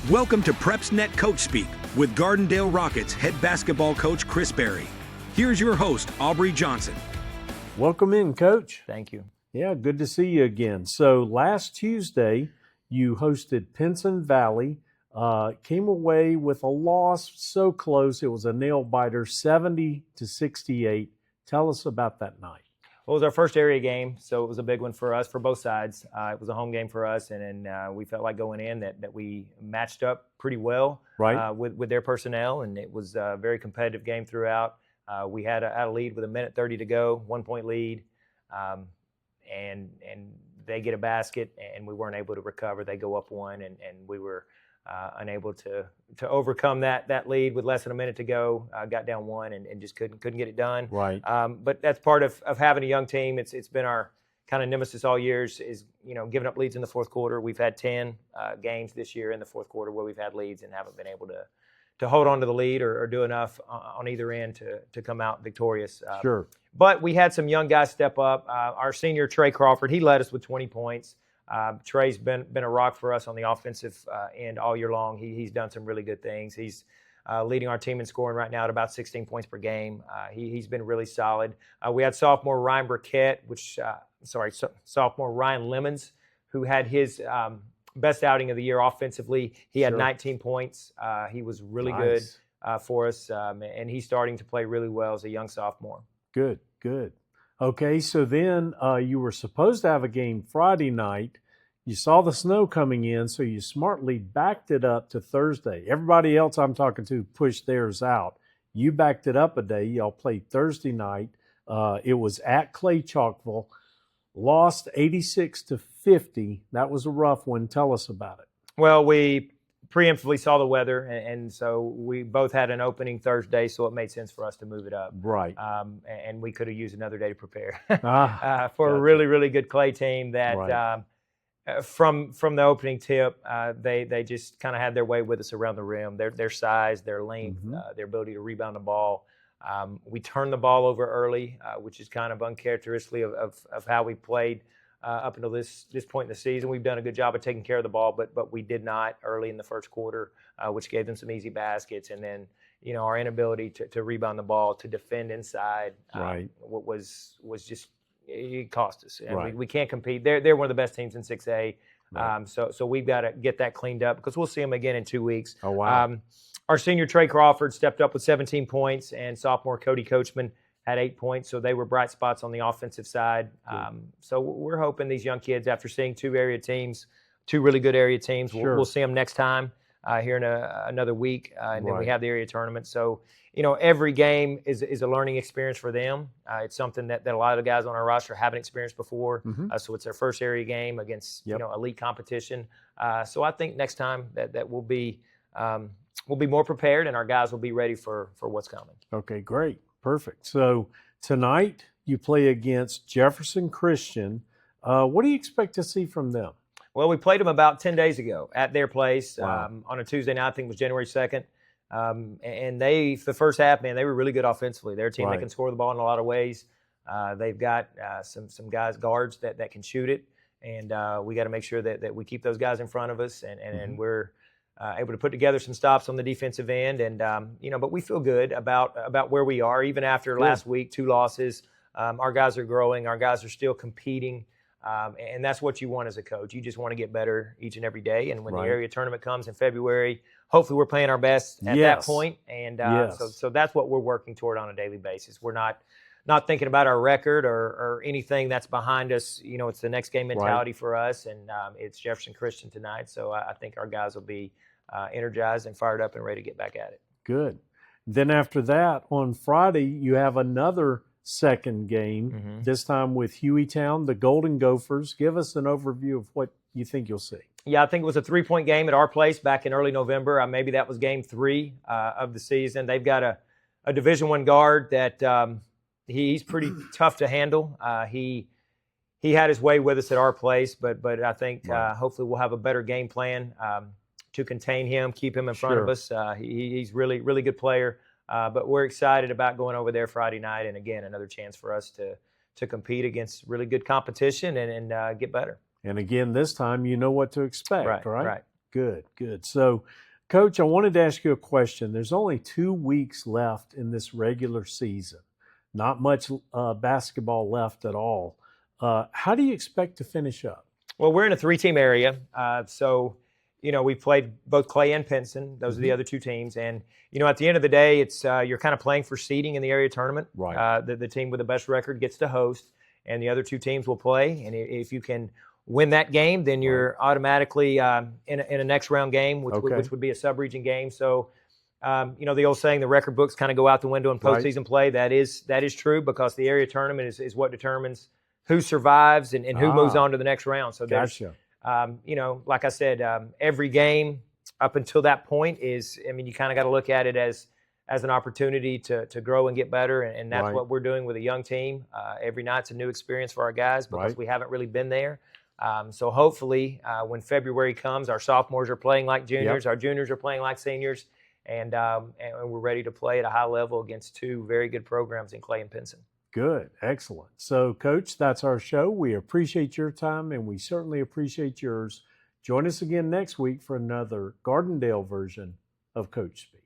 Welcome to PrepsNet Coach Speak with Gardendale Rockets head basketball coach Chris Berry. Here's your host, Aubrey Johnson. Welcome in, Coach. Thank you. Yeah, good to see you again. So last Tuesday, you hosted Pinson Valley, came away with a loss so close. It was a nail-biter, 70-68. Tell us about that night. Well, it was our first area game, so it was a big one for us, for both sides. It was a home game for us, and we felt like going in that we matched up pretty well with their personnel, and it was a very competitive game throughout. We had a lead with 1:30 to go, 1-point lead, and they get a basket, and we weren't able to recover. They go up one, and we were unable to overcome that lead with less than a minute to go. Got down one and just couldn't get it done. Right. But that's part of having a young team. It's been our kind of nemesis all years is giving up leads in the fourth quarter. We've had 10 games this year in the fourth quarter where we've had leads and haven't been able to hold on to the lead or do enough on either end to come out victorious. Sure. But we had some young guys step up. Our senior, Trey Crawford, he led us with 20 points. Trey's been a rock for us on the offensive end all year long. He's done some really good things. He's leading our team in scoring right now at about 16 points per game. He's been really solid. We had sophomore Ryan Burkett, sophomore Ryan Lemons, who had his best outing of the year offensively. He had 19 points. He was really good for us, and he's starting to play really well as a young sophomore. Good. Okay, so then you were supposed to have a game Friday night. You saw the snow coming in, so you smartly backed it up to Thursday. Everybody else I'm talking to pushed theirs out. You backed it up a day. Y'all played Thursday night. It was at Clay-Chalkville. Lost 86-50. That was a rough one. Tell us about it. Well, we preemptively saw the weather, and so we both had an opening Thursday, so it made sense for us to move it up. Right. And we could have used another day to prepare gotcha. for a really, really good Clay team that from the opening tip, they just kind of had their way with us around the rim. Their size, their length, their ability to rebound the ball. We turned the ball over early, which is kind of uncharacteristic of how we played up until this point in the season. We've done a good job of taking care of the ball, but we did not early in the first quarter, which gave them some easy baskets. And then, our inability to rebound the ball, to defend inside, was just, it cost us. And we can't compete. They're one of the best teams in 6A. So we've got to get that cleaned up because we'll see them again in 2 weeks. Oh, wow. Our senior Trey Crawford stepped up with 17 points, and sophomore Cody Coachman had 8 points, so they were bright spots on the offensive side. So we're hoping these young kids, after seeing two really good area teams, we'll see them next time here in another week, and then we have the area tournament. So, every game is a learning experience for them. It's something that a lot of the guys on our roster haven't experienced before, so it's their first area game against elite competition. So I think next time that we'll be more prepared, and our guys will be ready for what's coming. Okay, great. Perfect. So tonight you play against Jefferson Christian. What do you expect to see from them? Well, we played them about 10 days ago at their place on a Tuesday night. I think it was January 2nd. And the first half, man, they were really good offensively. They're a team that can score the ball in a lot of ways. They've got some guards that can shoot it. And we got to make sure that we keep those guys in front of us. And we're able to put together some stops on the defensive end, and but we feel good about where we are. Even after last week, 2 losses, our guys are growing. Our guys are still competing, and that's what you want as a coach. You just want to get better each and every day. And when the area tournament comes in February, hopefully we're playing our best at that point. And so that's what we're working toward on a daily basis. We're not thinking about our record or anything that's behind us. It's the next game mentality for us, and it's Jefferson Christian tonight. So I think our guys will be energized and fired up and ready to get back at it. Good. Then after that, on Friday, you have another second game, this time with Hueytown, the Golden Gophers. Give us an overview of what you think you'll see. Yeah, I think it was a 3-point game at our place back in early November. Maybe that was game 3 of the season. They've got a Division I guard that he's pretty tough to handle. He had his way with us at our place, but I think hopefully we'll have a better game plan to contain him, keep him in front of us. He's really, really good player. But we're excited about going over there Friday night, and again, another chance for us to compete against really good competition and get better. And again, this time you know what to expect, right? Right. Good, good. So, Coach, I wanted to ask you a question. There's only 2 weeks left in this regular season. Not much basketball left at all. How do you expect to finish up? Well, we're in a 3-team area. So, we played both Clay and Pinson. Those are the other 2 teams. And, at the end of the day, it's you're kind of playing for seeding in the area tournament. Right. The team with the best record gets to host, and the other 2 teams will play. And if you can win that game, then you're automatically in a next round game, which would be a sub-region game. So, the old saying, the record books kind of go out the window in postseason play. That is true, because the area tournament is what determines who survives and who moves on to the next round. So there's, like I said, every game up until that point is, you kind of got to look at it as an opportunity to grow and get better. And that's what we're doing with a young team. Every night's a new experience for our guys, because we haven't really been there. So hopefully when February comes, our sophomores are playing like juniors, our juniors are playing like seniors, and we're ready to play at a high level against 2 very good programs in Clay and Pinson. Good. Excellent. So, Coach, that's our show. We appreciate your time, and we certainly appreciate yours. Join us again next week for another Gardendale version of Coach Speak.